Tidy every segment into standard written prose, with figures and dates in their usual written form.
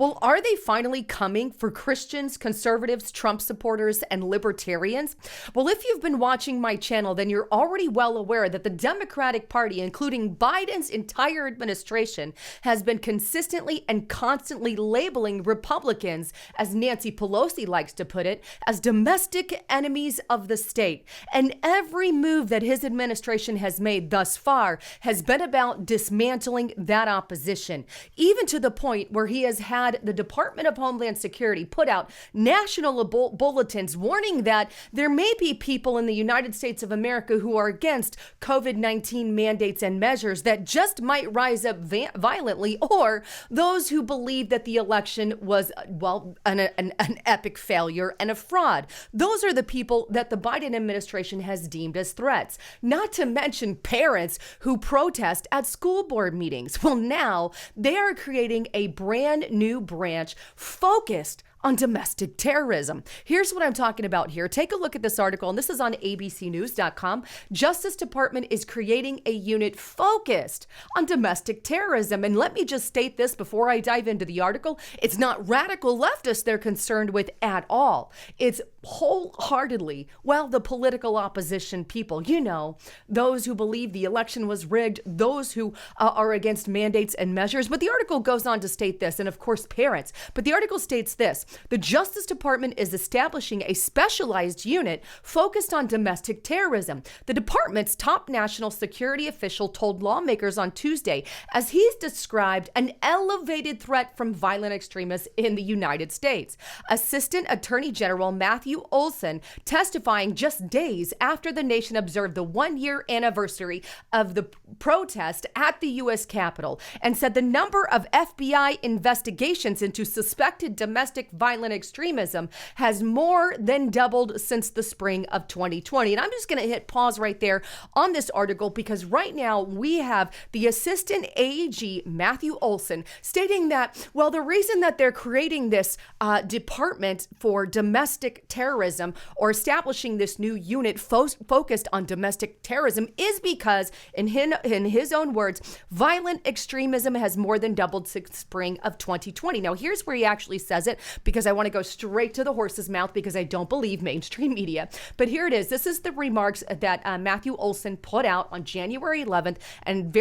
Well, are they finally coming for Christians, conservatives, Trump supporters, and libertarians? Well, if you've been watching my channel, then you're already well aware that the Democratic Party, including Biden's entire administration, has been consistently and constantly labeling Republicans, as Nancy Pelosi likes to put it, as domestic enemies of the state. And every move that his administration has made thus far has been about dismantling that opposition, even to the point where he has had the Department of Homeland Security put out national bulletins warning that there may be people in the United States of America who are against COVID-19 mandates and measures that just might rise up violently, or those who believe that the election was, well, an epic failure and a fraud. Those are the people that the Biden administration has deemed as threats, not to mention parents who protest at school board meetings. Well, now they are creating a brand new branch focused on domestic terrorism. Here's what I'm talking about here. Take a look at this article, and this is on abcnews.com. Justice Department is creating a unit focused on domestic terrorism. And let me just state this before I dive into the article. It's not radical leftists they're concerned with at all. It's wholeheartedly, well, the political opposition people, those who believe the election was rigged, those who are against mandates and measures. But the article goes on to state this, and of course, parents. But the article states this: the Justice Department is establishing a specialized unit focused on domestic terrorism. The department's top national security official told lawmakers on Tuesday, as he's described an elevated threat from violent extremists in the United States. Assistant Attorney General Matthew Olsen, testifying just days after the nation observed the 1-year anniversary of the protest at the U.S. Capitol, and said the number of FBI investigations into suspected domestic violent extremism has more than doubled since the spring of 2020. And I'm just going to hit pause right there on this article, because right now we have the Assistant AG, Matthew Olsen, stating that, well, the reason that they're creating this department for domestic terrorism, or establishing this new unit focused on domestic terrorism, is because, in his own words, violent extremism has more than doubled since spring of 2020. Now, here's where he actually says it, because I want to go straight to the horse's mouth, because I don't believe mainstream media. But here it is. This is the remarks that Matthew Olsen put out on January 11th. And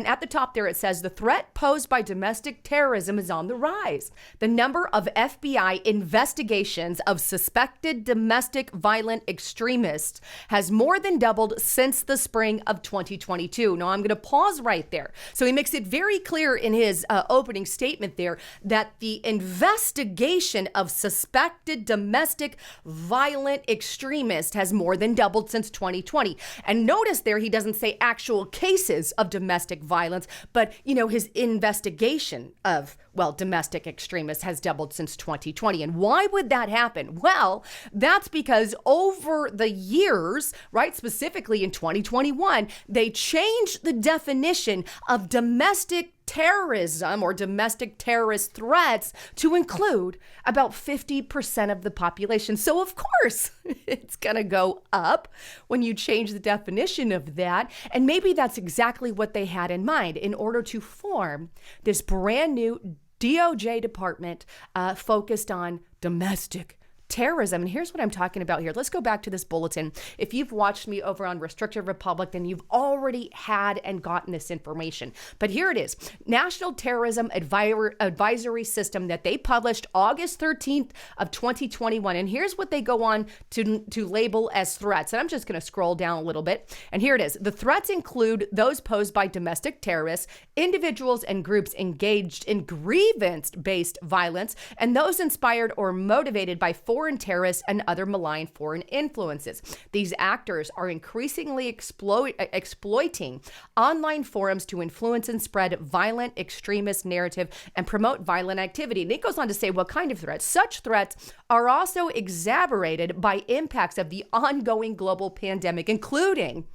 at the top there, it says, the threat posed by domestic terrorism is on the rise. The number of FBI investigations of suspected domestic violent extremists has more than doubled since the spring of 2022. Now, I'm going to pause right there. So he makes it very clear in his opening statement there that the investigation of suspected domestic violent extremists has more than doubled since 2020. And notice there, he doesn't say actual cases of domestic violence, but, his investigation of, well, domestic extremists has doubled since 2020. And why would that happen? Well, that's because over the years, right, specifically in 2021, they changed the definition of domestic terrorism or domestic terrorist threats to include about 50% of the population. So of course, it's going to go up when you change the definition of that. And maybe that's exactly what they had in mind in order to form this brand new DOJ department focused on domestic terrorism. And here's what I'm talking about here. Let's go back to this bulletin. If you've watched me over on Restrictive Republic, then you've already had and gotten this information. But here it is. National Terrorism Advisory System that they published August 13th of 2021. And here's what they go on to label as threats. And I'm just going to scroll down a little bit. And here it is. The threats include those posed by domestic terrorists, individuals and groups engaged in grievance-based violence, and those inspired or motivated by foreign terrorists and other malign foreign influences. These actors are increasingly exploiting online forums to influence and spread violent extremist narrative and promote violent activity. And it goes on to say what kind of threats. Such threats are also exacerbated by impacts of the ongoing global pandemic, including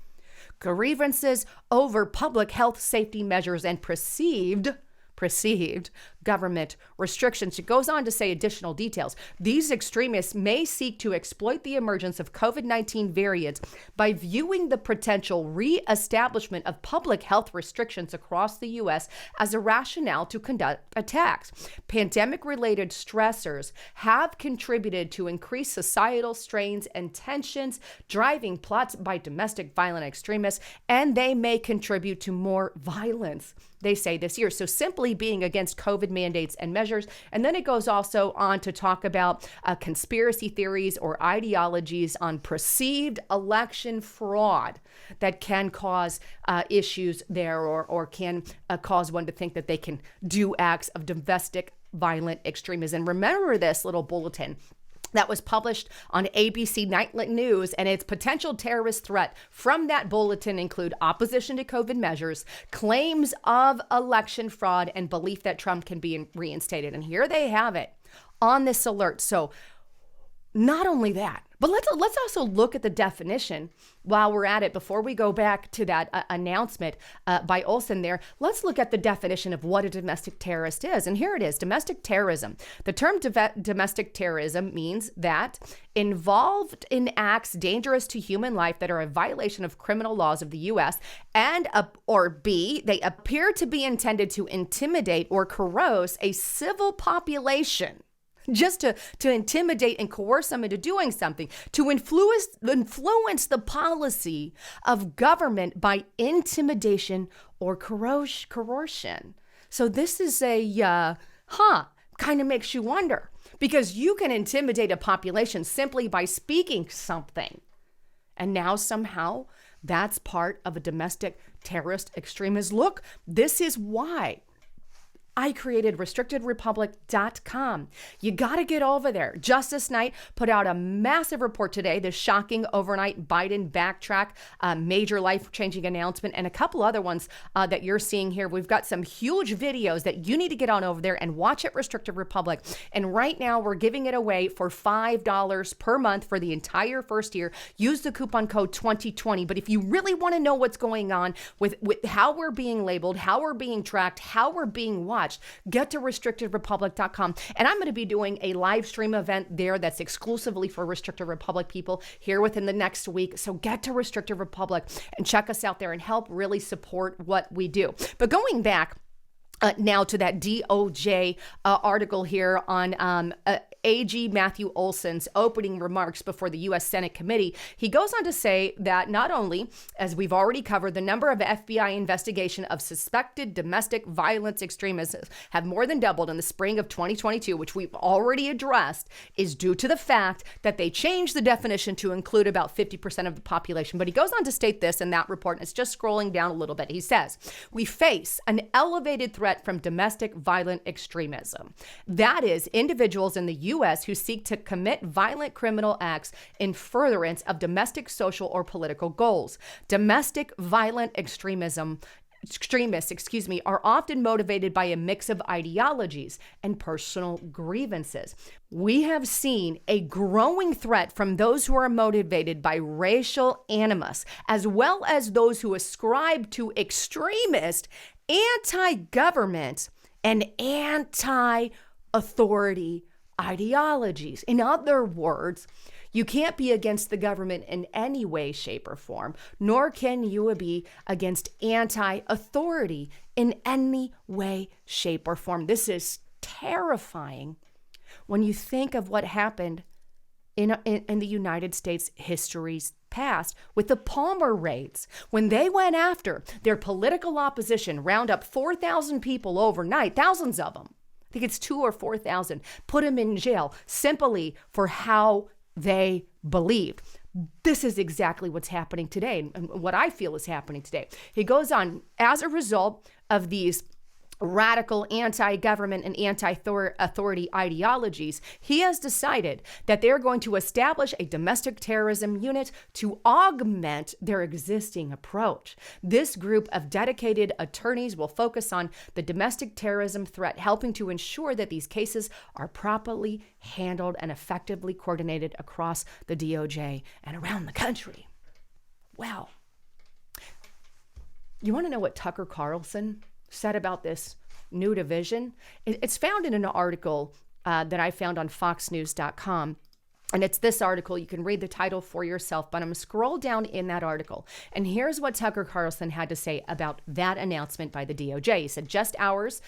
grievances over public health safety measures and perceived perceived government restrictions. It goes on to say additional details. These extremists may seek to exploit the emergence of COVID-19 variants by viewing the potential re-establishment of public health restrictions across the U.S. as a rationale to conduct attacks. Pandemic-related stressors have contributed to increased societal strains and tensions, driving plots by domestic violent extremists, and they may contribute to more violence, they say this year. So simply being against COVID mandates and measures. And then it goes also on to talk about conspiracy theories or ideologies on perceived election fraud that can cause issues there, or can cause one to think that they can do acts of domestic violent extremism. Remember this little bulletin that was published on ABC Nightly News, and its potential terrorist threat from that bulletin include opposition to COVID measures, claims of election fraud, and belief that Trump can be reinstated. And here they have it on this alert. So not only that, but let's also look at the definition while we're at it. Before we go back to that announcement by Olson there, let's look at the definition of what a domestic terrorist is. And here it is, domestic terrorism. The term domestic terrorism means that involved in acts dangerous to human life that are a violation of criminal laws of the U.S. and or B, they appear to be intended to intimidate or coerce a civil population. Just to intimidate and coerce them into doing something, to influence the policy of government by intimidation or coercion. So this is kind of makes you wonder, because you can intimidate a population simply by speaking something. And now somehow that's part of a domestic terrorist extremist. Look, this is why I created RestrictedRepublic.com. You got to get over there. Justice Night put out a massive report today, the shocking overnight Biden backtrack, major life-changing announcement, and a couple other ones that you're seeing here. We've got some huge videos that you need to get on over there and watch at Restrictive Republic. And right now, we're giving it away for $5 per month for the entire first year. Use the coupon code 2020. But if you really want to know what's going on with how we're being labeled, how we're being tracked, how we're being watched, get to RestrictedRepublic.com. And I'm going to be doing a live stream event there that's exclusively for Restricted Republic people here within the next week. So get to Restricted Republic and check us out there and help really support what we do. But going back now to that DOJ article here on AG Matthew Olson's opening remarks before the U.S. Senate committee, he goes on to say that not only, as we've already covered, the number of FBI investigation of suspected domestic violence extremists have more than doubled in the spring of 2022, which we've already addressed, is due to the fact that they changed the definition to include about 50% of the population. But he goes on to state this in that report, and it's just scrolling down a little bit. He says, we face an elevated threat from domestic violent extremism. That is, individuals in the U.S. who seek to commit violent criminal acts in furtherance of domestic, social, or political goals. Domestic violent extremists, are often motivated by a mix of ideologies and personal grievances. We have seen a growing threat from those who are motivated by racial animus, as well as those who ascribe to extremist, anti-government, and anti-authority ideologies. In other words, you can't be against the government in any way, shape, or form, nor can you be against anti-authority in any way, shape, or form. This is terrifying when you think of what happened in the United States history's past with the Palmer raids, when they went after their political opposition, round up 4,000 people overnight, thousands of them. I think it's 2,000 or 4,000, put them in jail simply for how they believed. This is exactly what's happening today, and what I feel is happening today. He goes on, as a result of these radical anti-government and anti-authority ideologies, he has decided that they're going to establish a domestic terrorism unit to augment their existing approach. This group of dedicated attorneys will focus on the domestic terrorism threat, helping to ensure that these cases are properly handled and effectively coordinated across the DOJ and around the country. Well, you want to know what Tucker Carlson said about this new division. It's found in an article that I found on foxnews.com. And it's this article. You can read the title for yourself, but I'm going to scroll down in that article. And here's what Tucker Carlson had to say about that announcement by the DOJ. He said, just hours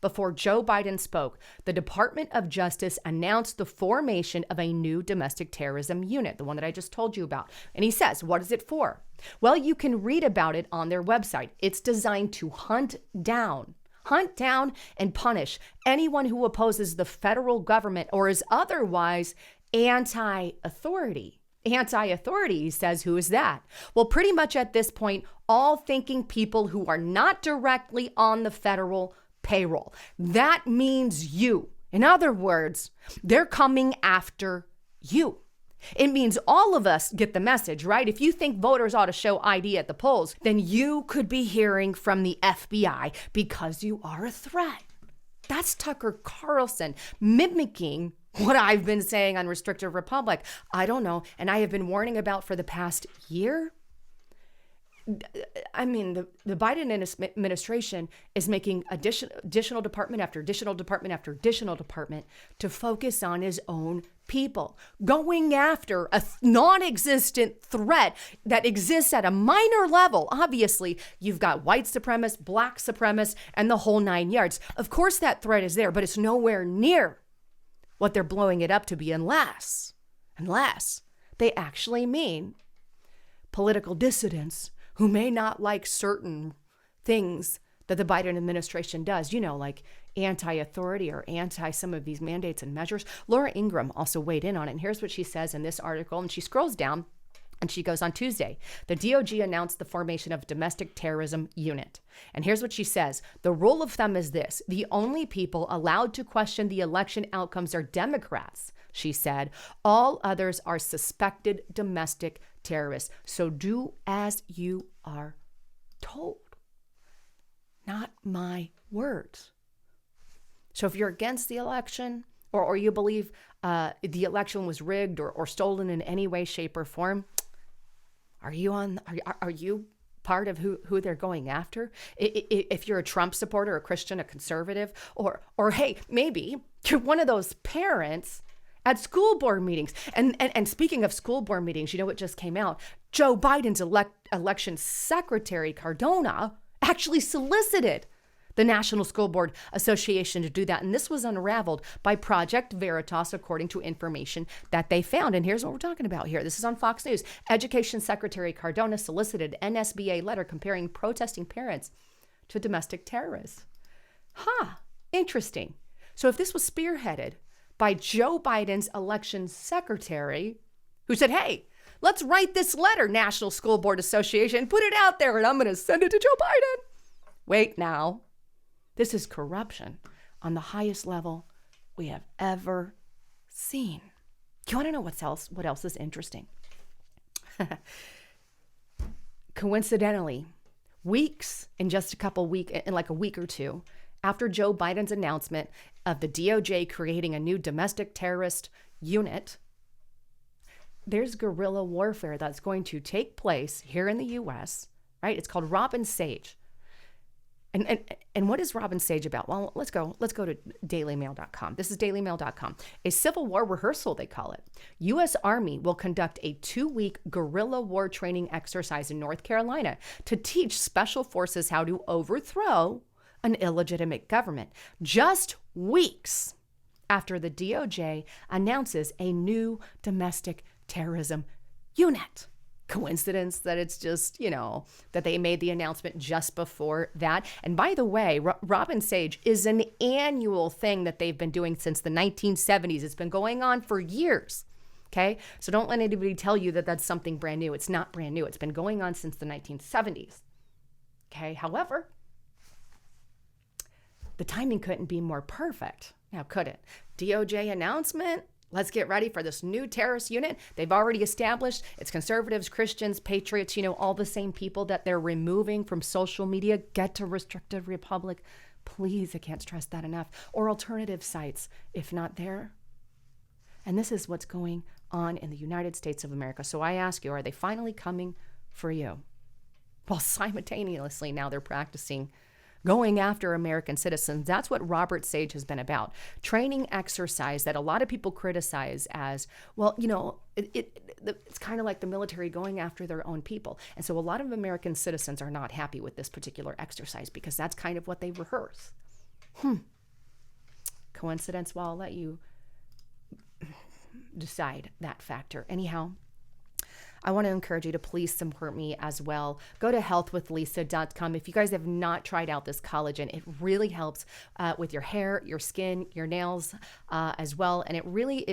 before Joe Biden spoke, the Department of Justice announced the formation of a new domestic terrorism unit, the one that I just told you about. And he says, what is it for? Well, you can read about it on their website. It's designed to hunt down and punish anyone who opposes the federal government or is otherwise anti-authority. Anti-authority, he says, who is that? Well, pretty much at this point, all thinking people who are not directly on the federal payroll. That means you. In other words, they're coming after you. It means all of us get the message, right? If you think voters ought to show ID at the polls, then you could be hearing from the FBI because you are a threat. That's Tucker Carlson mimicking what I've been saying on Restrictive Republic. I don't know. And I have been warning about for the past year. I mean, the Biden administration is making additional department after additional department after additional department to focus on his own people, going after a non-existent threat that exists at a minor level. Obviously, you've got white supremacists, black supremacists, and the whole 9 yards. Of course, that threat is there, but it's nowhere near what they're blowing it up to be unless they actually mean political dissidents who may not like certain things that the Biden administration does, like anti-authority or anti some of these mandates and measures. Laura Ingraham also weighed in on it. And here's what she says in this article. And she scrolls down and she goes, on Tuesday, the DOJ announced the formation of domestic terrorism unit. And here's what she says. The rule of thumb is this. The only people allowed to question the election outcomes are Democrats, she said. All others are suspected domestic terrorists. So do as you are told. Not my words. So if you're against the election or you believe the election was rigged or stolen in any way, shape, or form, are you part of who they're going after? If you're a Trump supporter, a Christian, a conservative, or hey, maybe you're one of those parents at school board meetings. And speaking of school board meetings, you know what just came out? Joe Biden's election secretary, Cardona, actually solicited the National School Board Association to do that. And this was unraveled by Project Veritas, according to information that they found. And here's what we're talking about here. This is on Fox News. Education Secretary Cardona solicited NSBA letter comparing protesting parents to domestic terrorists. Interesting. So if this was spearheaded by Joe Biden's election secretary, who said, hey, let's write this letter, National School Board Association, put it out there, and I'm going to send it to Joe Biden. Wait now. This is corruption on the highest level we have ever seen. You want to know what else is interesting? Coincidentally, in like a week or two, after Joe Biden's announcement of the DOJ creating a new domestic terrorist unit, there's guerrilla warfare that's going to take place here in the U.S., right? It's called Robin Sage. And what is Robin Sage about? Well, let's go to dailymail.com. This is dailymail.com. A Civil War rehearsal, they call it. U.S. Army will conduct a 2-week guerrilla war training exercise in North Carolina to teach special forces how to overthrow an illegitimate government. Just weeks after the DOJ announces a new domestic terrorism unit. Coincidence that it's just, that they made the announcement just before that. And by the way, Robin Sage is an annual thing that they've been doing since the 1970s. It's been going on for years. Okay. So don't let anybody tell you that that's something brand new. It's not brand new. It's been going on since the 1970s. Okay. However, the timing couldn't be more perfect. Now, could it? DOJ announcement. Let's get ready for this new terrorist unit. They've already established it's conservatives, Christians, patriots, all the same people that they're removing from social media. Get to Restrictive Republic. Please, I can't stress that enough. Or alternative sites, if not there. And this is what's going on in the United States of America. So I ask you, are they finally coming for you? while simultaneously now they're practicing going after American citizens. That's what Robert Sage has been about. Training exercise that a lot of people criticize as, well, it's kind of like the military going after their own people. And so a lot of American citizens are not happy with this particular exercise because that's kind of what they rehearse. Coincidence? Well, I'll let you decide that factor. Anyhow, I want to encourage you to please support me as well. Go to healthwithlisa.com. If you guys have not tried out this collagen, it really helps with your hair, your skin, your nails as well. And it really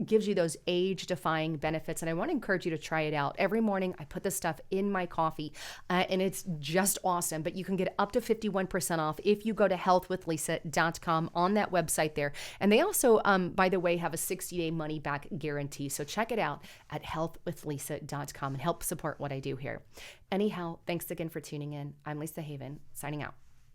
gives you those age-defying benefits. And I want to encourage you to try it out. Every morning, I put this stuff in my coffee, and it's just awesome. But you can get up to 51% off if you go to healthwithlisa.com on that website there. And they also, by the way, have a 60-day money-back guarantee. So check it out at healthwithlisa.com and help support what I do here. Anyhow, thanks again for tuning in. I'm Lisa Haven, signing out.